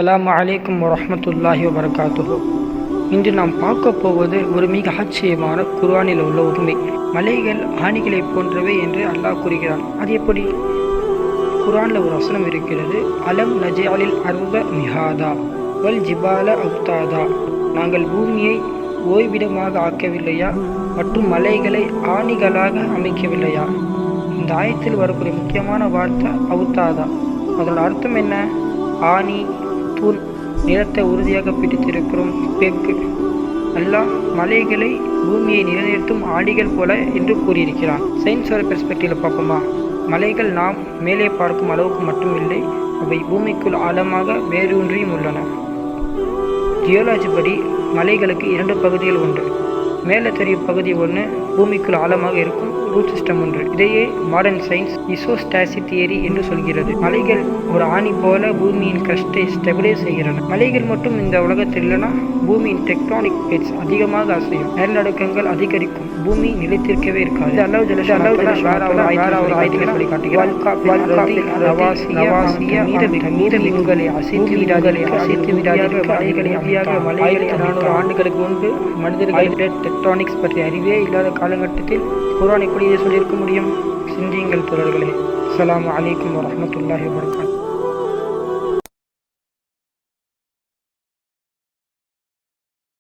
அஸ்ஸலாமு அலைக்கும் வரஹ்மத்துல்லாஹி வபரகாத்துஹு. இன்று நாம் பார்க்க போவது ஒரு மிக ஆச்சரியமான குர்ஆனில் உள்ள உண்மை. மலைகள் ஆணிகளை போன்றவை என்று அல்லாஹ் கூறுகிறான். அது எப்படி? குர்ஆனில் ஒரு வசனம் இருக்கிறது, அலம் நஜ்அலில் அர்த மிஹாதா வல் ஜிபால அவ்தாதா. நாங்கள் பூமியை ஓய்விடமாக ஆக்கவில்லையா மற்றும் மலைகளை ஆணிகளாக அமைக்கவில்லையா? இந்த ஆயத்தில் வரக்கூடிய முக்கியமான வார்த்தை அவுத்தாதா. அதோட அர்த்தம் என்ன? ஆணி, தூண், நிலத்தை உறுதியாக பிடித்திருக்கிறோம். பெக்கு. அல்லாஹ் மலைகளை பூமியை நிலைநிறுத்தும் ஆணிகள் போல என்று கூறியிருக்கிறான். சயின்ஸோட பெர்ஸ்பெக்டிவில் பார்ப்போமா? மலைகள் நாம் மேலே பார்க்கும் அளவுக்கு மட்டும் இல்லை, அவை பூமிக்குள் ஆழமாக வேரூன்றியும் உள்ளன. ஜியோலாஜி படி மலைகளுக்கு 2 பகுதிகள் உண்டு. மேலே தெரியும் பகுதி ஒன்று பூமிக்குள் ஆழமாக இருக்கும் ரூட் சிஸ்டம் ஒன்று. இதையே மாடர்ன் சயின்ஸ் இசோஸ்டாசிக் தியரி என்று சொல்கிறது. மலைகள் ஒரு ஆணி போல பூமியின் கிரஸ்டை ஸ்டெபிலைஸ் செய்கின்றன. மலைகள் மட்டும் இந்த உலகத்தில் இல்லைனா பூமியின் டெக்டானிக் பிளேட்ஸ் அதிகமாக அசையும், நிலநடுக்கங்கள் அதிகரிக்கும், பூமி நிலைத்திருக்கவே இருக்காது. ஆண்டுகளுக்கு முன்பு மனிதர்கள் டெக்டானிக்ஸ் பற்றிய அறிவே இல்லாத காலகட்டத்தில் குர்ஆன் எப்படி இதை சொல்லியிருக்க முடியும்? சிந்தியுங்கள் தோழர்களே. அஸ்ஸலாமு அலைக்கும் வரஹ்மத்துல்லாஹி வபரகாத்துஹு.